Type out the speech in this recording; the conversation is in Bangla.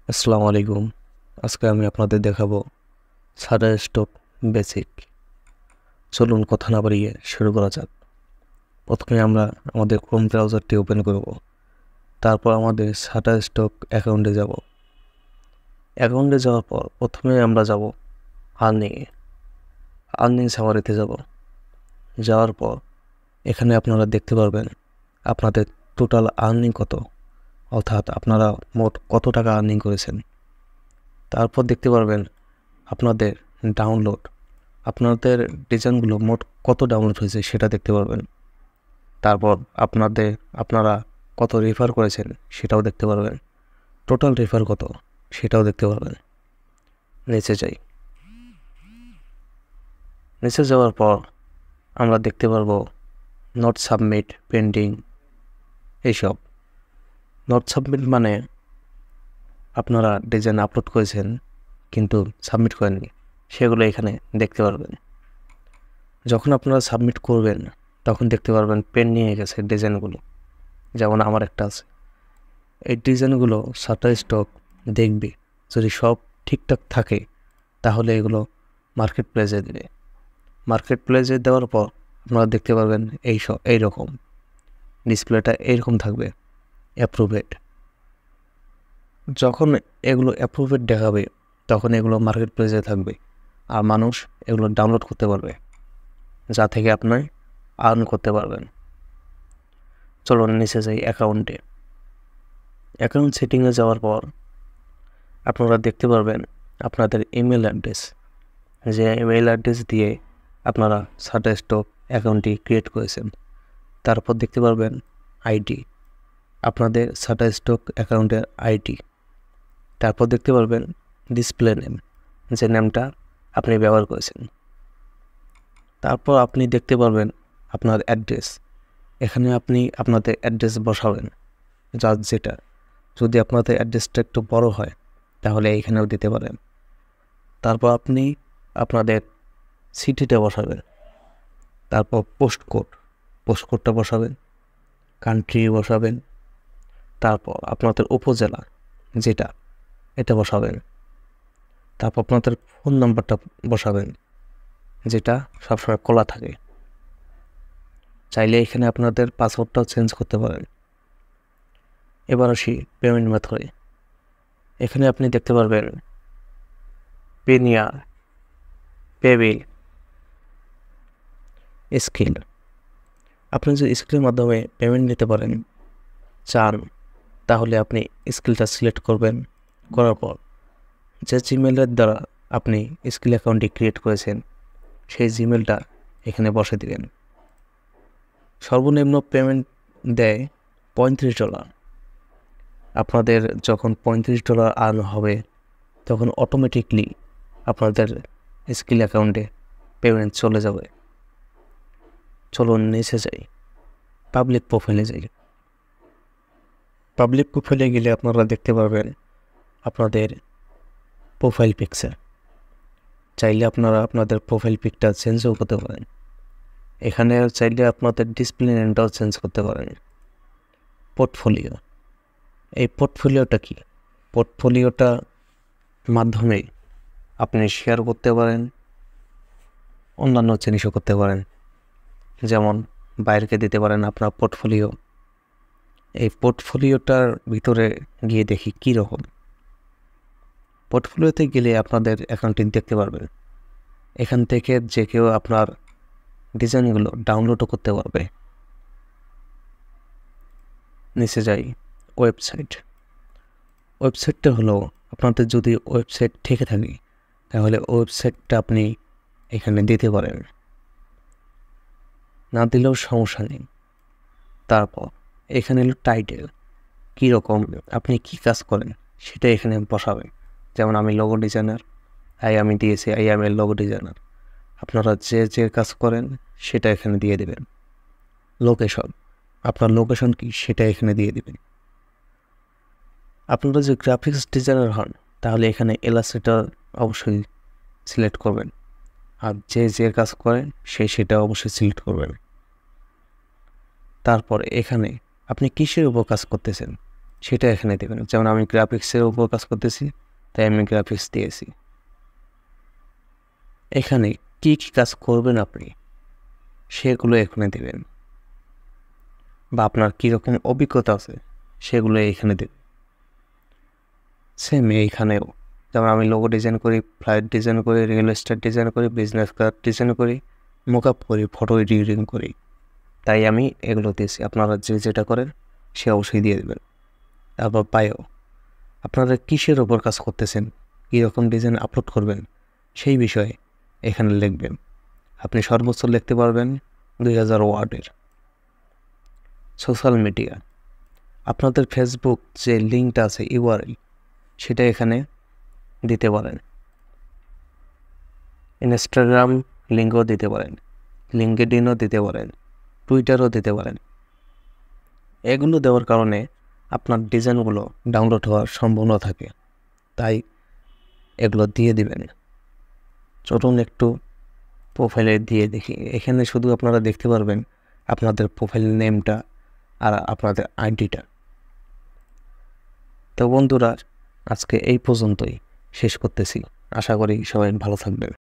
আসসালামু আলাইকুম। আজকে আমি আপনাদের দেখাবো শাটারস্টক বেসিক। চলুন কথা না বাড়িয়ে শুরু করা যাক। প্রথমে আমরা আমাদের ক্রোম ব্রাউজারটি ওপেন করব। তারপর আমাদের শাটারস্টক অ্যাকাউন্টে যাব। অ্যাকাউন্টে যাওয়ার পর প্রথমে আমরা যাব আর্নিং সামারিতে যাব। যাওয়ার পর এখানে আপনারা দেখতে পারবেন আপনাদের টোটাল আর্নিং কত, অর্থাৎ আপনারা মোট কত টাকা আর্নিং করেছেন। তারপর দেখতে পারবেন আপনাদের ডাউনলোড, আপনাদের ডিজাইনগুলো মোট কত ডাউনলোড হয়েছে সেটা দেখতে পারবেন। তারপর আপনারা কত রেফার করেছেন সেটাও দেখতে পারবেন। টোটাল রেফার কত সেটাও দেখতে পারবেন। নিচে যাই। নিচে যাওয়ার পর আমরা দেখতে পারবো নট সাবমিট, পেন্ডিং, এইসব। নট সাবমিট মানে আপনারা ডিজাইন আপলোড করেছেন কিন্তু সাবমিট করেননি, সেগুলো এখানে দেখতে পারবেন। যখন আপনারা সাবমিট করবেন তখন দেখতে পারবেন পেন নিয়ে গেছে ডিজাইনগুলো। যেমন আমার একটা আছে, এই ডিজাইনগুলো শাটারস্টক দেখবে। যদি সব ঠিকঠাক থাকে তাহলে এগুলো মার্কেট প্লেসে দেবে। মার্কেট প্লেসে দেওয়ার পর আপনারা দেখতে পারবেন এইরকম ডিসপ্লেটা এইরকম থাকবে, অ্যাপ্রুভেড। যখন এগুলো অ্যাপ্রুভেড দেখাবে তখন এগুলো মার্কেট প্লেসে থাকবে আর মানুষ এগুলো ডাউনলোড করতে পারবে, যা থেকে আপনি আর্ন করতে পারবেন। চলুন নিচে যাই অ্যাকাউন্টে। অ্যাকাউন্ট সেটিংয়ে যাওয়ার পর আপনারা দেখতে পারবেন আপনাদের ইমেল অ্যাড্রেস, যে ইমেল অ্যাড্রেস দিয়ে আপনারা শাটারস্টক অ্যাকাউন্টটি ক্রিয়েট করেছেন। তারপর দেখতে পারবেন আইডি, আপনাদের শাটারস্টক অ্যাকাউন্টের আইডি। তারপর দেখতে পারবেন ডিসপ্লে নেম, যে নেমটা আপনি ব্যবহার করেছেন। তারপর আপনি দেখতে পারবেন আপনার অ্যাড্রেস। এখানে আপনি আপনাদের অ্যাড্রেস বসাবেন, যার যেটা। যদি আপনাদের অ্যাড্রেসটা একটু বড় হয় তাহলে এইখানেও দিতে পারেন। তারপর আপনি আপনাদের সিটিটা বসাবেন। তারপর পোস্টকোডটা বসাবেন, কান্ট্রি বসাবেন। তারপর আপনাদের উপজেলা যেটা, এটা বসাবেন। তারপর আপনাদের ফোন নাম্বারটা বসাবেন, যেটা সবসময় খোলা থাকে। চাইলে এখানে আপনাদের পাসওয়ার্ডটাও চেঞ্জ করতে পারেন। এবার আসি পেমেন্ট মেথডে। এখানে আপনি দেখতে পারবেন পেনিয়ার, পেবিল, স্কিল। আপনি যদি স্কিলের মাধ্যমে পেমেন্ট নিতে পারেন চান তাহলে আপনি স্কিলটা সিলেক্ট করবেন। করার পর যে জিমেলের দ্বারা আপনি স্কিল অ্যাকাউন্টটি ক্রিয়েট করেছেন সেই জিমেলটা এখানে বসে দিবেন। সর্বনিম্ন পেমেন্ট দেয় $35। আপনাদের যখন $35 আর্ন হবে তখন অটোমেটিকলি আপনাদের স্কিল অ্যাকাউন্টে পেমেন্ট চলে যাবে। চলুন নিচে যাই, পাবলিক প্রোফাইলে যাই। পাবলিক প্রোফাইলে গেলে আপনারা দেখতে পারবেন আপনাদের প্রোফাইল পিকচার। চাইলে আপনারা আপনাদের প্রোফাইল পিকটা চেঞ্জও করতে পারেন। এখানে চাইলে আপনাদের ডিসপ্লে নেমটাও চেঞ্জ করতে পারেন। পোর্টফোলিও, এই পোর্টফোলিওটা কি? পোর্টফোলিওটা মাধ্যমে আপনি শেয়ার করতে পারেন, অন্যান্য জিনিসও করতে পারেন। যেমন বাইরেকে দিতে পারেন আপনার পোর্টফোলিও। এই পোর্টফোলিওটার ভিতরে গিয়ে দেখি কী রকম। পোর্টফোলিওতে গেলে আপনাদের অ্যাকাউন্টটি দেখতে পারবেন। এখান থেকে যে কেউ আপনার ডিজাইনগুলো ডাউনলোডও করতে পারবে। নিচে যাই, ওয়েবসাইটটা হলো আপনাদের যদি ওয়েবসাইট থেকে থাকে তাহলে ওয়েবসাইটটা আপনি এখানে দিতে পারেন, না দিলেও সমস্যা নেই। তারপর এখানে হলো টাইটেল, কীরকম আপনি কি কাজ করেন সেটা এখানে বসাবেন। যেমন আমি লোগো ডিজাইনার, আমি দিয়েছি আই এম লোগো ডিজাইনার। আপনারা যে কাজ করেন সেটা এখানে দিয়ে দেবেন। লোকেশন, আপনার লোকেশন কি সেটা এখানে দিয়ে দেবেন। আপনারা যে গ্রাফিক্স ডিজাইনার হন তাহলে এখানে ইলাস্ট্রেটর অবশ্যই সিলেক্ট করবেন, আর যে কাজ করেন সেটা অবশ্যই সিলেক্ট করবেন। তারপর এখানে আপনি কিসের উপর কাজ করতেছেন সেটা এখানে দেবেন। যেমন আমি গ্রাফিক্সের উপর কাজ করতেছি, তাই আমি গ্রাফিক্স দিয়েছি। এখানে কি কি কাজ করবেন আপনি সেগুলো এখানে দেবেন, বা আপনার কীরকম অভিজ্ঞতা আছে সেগুলো এখানে দেবেন। সেম এইখানেও, যেমন আমি লোগো ডিজাইন করি, ফ্লাইট ডিজাইন করি, রিয়েল এস্টেট ডিজাইন করি, বিজনেস কার্ড ডিজাইন করি, মোকআপ করি, ফটো এডিটিং করি, তাই আমি এগুলো দিয়েছি। আপনারা যে যেটা করেন সে অবশ্যই দিয়ে দেবেন। তারপর বায়ো, আপনারা কিসের ওপর কাজ করতেছেন, কীরকম ডিজাইন আপলোড করবেন সেই বিষয়ে এখানে লিখবেন। আপনি সর্বোচ্চ লিখতে পারবেন 2000 ওয়ার্ডের। সোশ্যাল মিডিয়া, আপনাদের ফেসবুক যে লিঙ্কটা আছে ইউআরএল, সেটা এখানে দিতে পারেন। ইনস্টাগ্রাম লিঙ্কও দিতে পারেন, লিঙ্কডইনও দিতে পারেন, টুইটারও দিতে পারেন। এগুলো দেওয়ার কারণে আপনার ডিজাইনগুলো ডাউনলোড হওয়ার সম্ভাবনা থাকে, তাই এগুলো দিয়ে দিবেন। চলুন একটু প্রোফাইলে দিয়ে দেখি। এখানে শুধু আপনারা দেখতে পারবেন আপনাদের প্রোফাইল নেমটা আর আপনাদের আইডিটা। তো বন্ধুরা, আজকে এই পর্যন্তই শেষ করতেছি। আশা করি সবাই ভালো থাকবেন।